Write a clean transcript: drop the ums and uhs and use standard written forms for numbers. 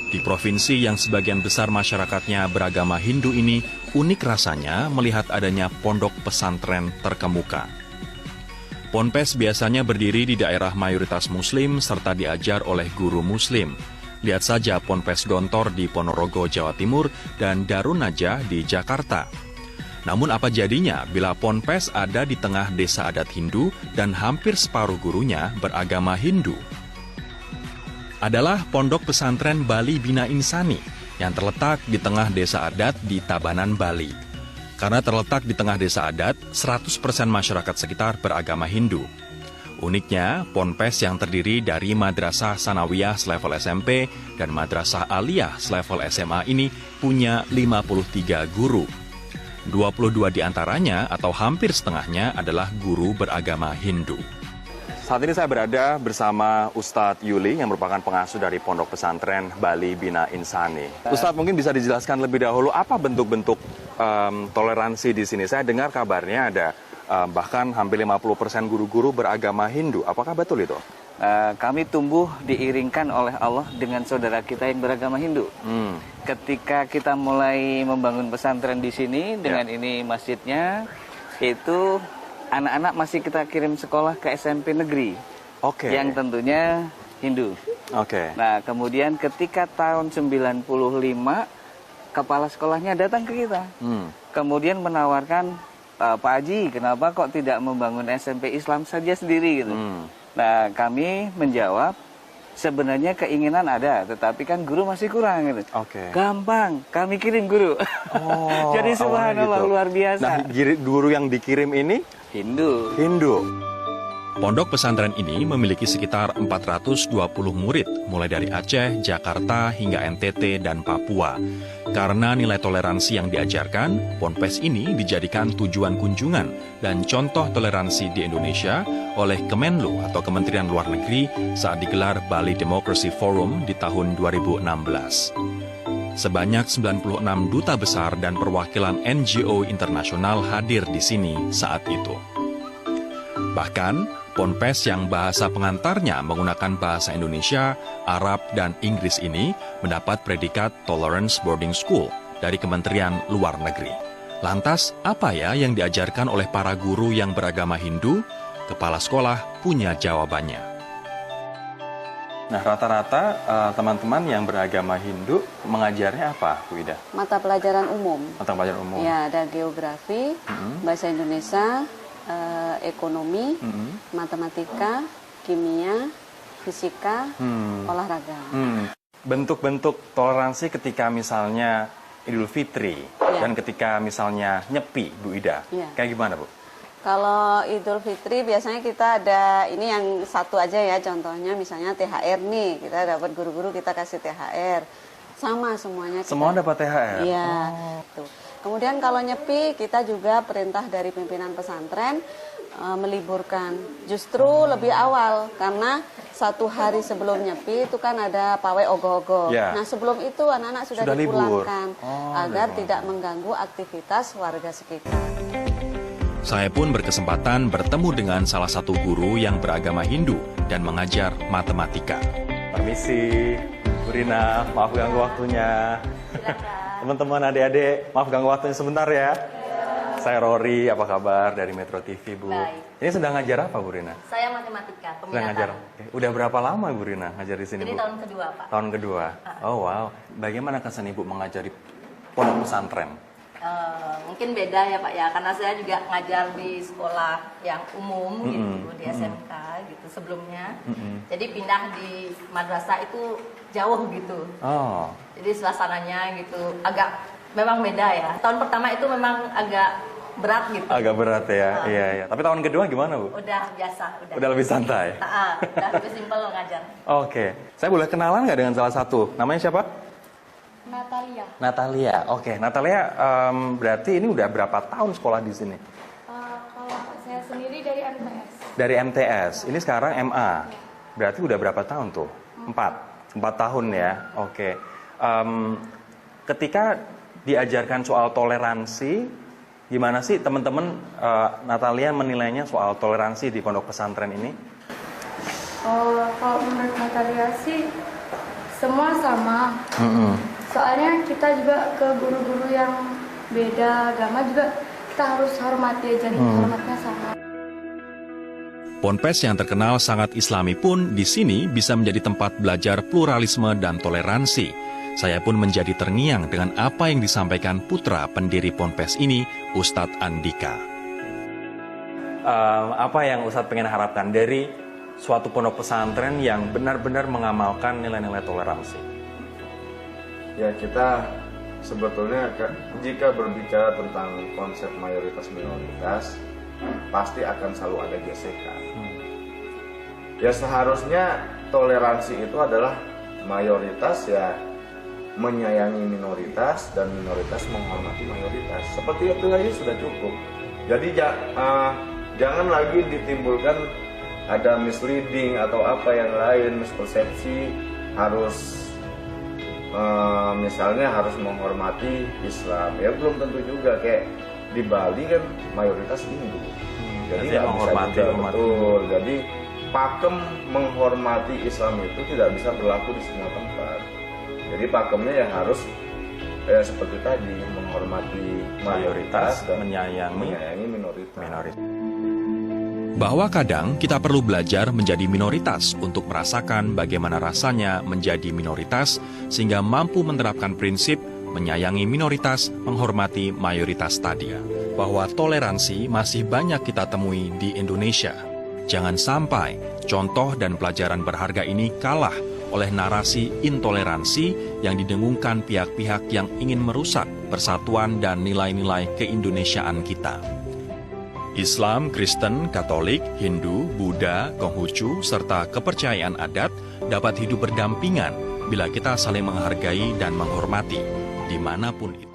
Di provinsi yang sebagian besar masyarakatnya beragama Hindu ini, unik rasanya melihat adanya pondok pesantren terkemuka. Ponpes biasanya berdiri di daerah mayoritas Muslim serta diajar oleh guru Muslim. Lihat saja Ponpes Gontor di Ponorogo, Jawa Timur, dan Darun Najah di Jakarta. Namun apa jadinya bila Ponpes ada di tengah desa adat Hindu dan hampir separuh gurunya beragama Hindu? Adalah Pondok Pesantren Bali Bina Insani yang terletak di tengah desa adat di Tabanan, Bali. Karena terletak di tengah desa adat, 100% masyarakat sekitar beragama Hindu. Uniknya, Ponpes yang terdiri dari Madrasah Sanawiyah selevel SMP dan Madrasah Aliyah selevel SMA ini punya 53 guru. 22 diantaranya atau hampir setengahnya adalah guru beragama Hindu. Saat ini saya berada bersama Ustadz Yuli yang merupakan pengasuh dari Pondok Pesantren Bali Bina Insani. Ustadz, mungkin bisa dijelaskan lebih dahulu apa bentuk-bentuk toleransi di sini. Saya dengar kabarnya ada bahkan hampir 50% guru-guru beragama Hindu. Apakah betul itu? Kami tumbuh diiringkan oleh Allah dengan saudara kita yang beragama Hindu. Ketika kita mulai membangun pesantren di sini, dengan ini masjidnya, itu anak-anak masih kita kirim sekolah ke SMP negeri, yang tentunya Hindu. Nah, kemudian ketika tahun 95, kepala sekolahnya datang ke kita, kemudian menawarkan, Pak Haji, kenapa kok tidak membangun SMP Islam saja sendiri gitu. Nah, kami menjawab, sebenarnya keinginan ada, tetapi kan guru masih kurang gitu. Gampang, kami kirim guru. Jadi subhanallah, gitu. Luar biasa. Nah, guru yang dikirim ini Hindu. Pondok pesantren ini memiliki sekitar 420 murid, mulai dari Aceh, Jakarta, hingga NTT, dan Papua. Karena nilai toleransi yang diajarkan, Ponpes ini dijadikan tujuan kunjungan dan contoh toleransi di Indonesia oleh Kemenlu atau Kementerian Luar Negeri saat digelar Bali Democracy Forum di tahun 2016. Sebanyak 96 duta besar dan perwakilan NGO internasional hadir di sini saat itu. Bahkan, Ponpes yang bahasa pengantarnya menggunakan bahasa Indonesia, Arab, dan Inggris ini mendapat predikat Tolerance Boarding School dari Kementerian Luar Negeri. Lantas, apa ya yang diajarkan oleh para guru yang beragama Hindu? Kepala sekolah punya jawabannya. Nah, rata-rata teman-teman yang beragama Hindu mengajarnya apa, Bu Ida? Mata pelajaran umum. Mata pelajaran umum. Ya, ada geografi, bahasa Indonesia, ekonomi, matematika, kimia, fisika, olahraga. Bentuk-bentuk toleransi ketika misalnya Idul Fitri dan ketika misalnya Nyepi, Bu Ida, kayak gimana, Bu? Kalau Idul Fitri biasanya kita ada, ini yang satu aja ya contohnya, misalnya THR nih, kita dapat guru-guru kita kasih THR. Sama semuanya. Semua dapat THR? Iya. Kemudian kalau Nyepi, kita juga perintah dari pimpinan pesantren meliburkan. Justru lebih awal, karena 1 hari sebelum Nyepi itu kan ada pawai ogoh-ogoh. Nah, sebelum itu anak-anak sudah dipulangkan agar tidak mengganggu aktivitas warga sekitar. Saya pun berkesempatan bertemu dengan salah satu guru yang beragama Hindu dan mengajar matematika. Permisi, Bu Rina, maaf ganggu waktunya. Teman-teman, adik-adik, maaf ganggu waktunya sebentar ya. Saya Rory, apa kabar dari Metro TV, Bu? Baik. Ini sedang ngajar apa, Bu Rina? Saya matematika, peminatan. Sedang ngajar. Udah berapa lama, Bu Rina, ngajar di sini, Bu? Ini tahun kedua, Pak. Tahun kedua. Oh, wow. Bagaimana kesan Ibu mengajari pondok pesantren? Mungkin beda ya, Pak ya, karena saya juga ngajar di sekolah yang umum gitu, di SMK gitu sebelumnya. Jadi pindah di madrasah itu jauh gitu. Jadi suasananya gitu agak memang beda ya. Tahun pertama itu memang agak berat gitu. Agak berat ya, iya. Tapi tahun kedua gimana, Bu? Udah biasa. Udah lebih santai? Udah lebih simpel ngajar. Oke. Saya boleh kenalan nggak dengan salah satu? Namanya siapa? Natalia. Oke. Natalia, berarti ini udah berapa tahun sekolah di sini? Kalau saya sendiri dari MTS. Dari MTS. Ini sekarang MA. Berarti udah berapa tahun tuh? 4 tahun ya. Oke. Ketika diajarkan soal toleransi, gimana sih teman-teman Natalia menilainya soal toleransi di pondok pesantren ini? Kalau menurut Natalia sih Semua sama. Soalnya kita juga ke guru-guru yang beda agama juga kita harus hormati, jadi hormatnya sama. Ponpes yang terkenal sangat islami pun di sini bisa menjadi tempat belajar pluralisme dan toleransi. Saya pun menjadi terngiang dengan apa yang disampaikan putra pendiri Ponpes ini, Ustadz Andika. Apa yang Ustadz pengen harapkan dari suatu pondok pesantren yang benar-benar mengamalkan nilai-nilai toleransi? Ya, kita sebetulnya jika berbicara tentang konsep mayoritas minoritas pasti akan selalu ada gesekan. Ya, seharusnya toleransi itu adalah mayoritas ya menyayangi minoritas dan minoritas menghormati mayoritas. Seperti itu aja sudah cukup. Jadi jangan lagi ditimbulkan ada misleading atau apa yang lain, mispersepsi harus misalnya harus menghormati Islam. Ya belum tentu juga, kayak di Bali kan mayoritas Hindu. Jadi nggak menghormati umat. Betul. Jadi pakem menghormati Islam itu tidak bisa berlaku di semua tempat. Jadi pakemnya ya harus seperti tadi, menghormati mayoritas dan menyayangi minoritas. Bahwa kadang kita perlu belajar menjadi minoritas untuk merasakan bagaimana rasanya menjadi minoritas sehingga mampu menerapkan prinsip menyayangi minoritas, menghormati mayoritas tadi. Bahwa toleransi masih banyak kita temui di Indonesia. Jangan sampai contoh dan pelajaran berharga ini kalah oleh narasi intoleransi yang didengungkan pihak-pihak yang ingin merusak persatuan dan nilai-nilai keindonesiaan kita. Islam, Kristen, Katolik, Hindu, Buddha, Konghucu, serta kepercayaan adat dapat hidup berdampingan bila kita saling menghargai dan menghormati dimanapun itu.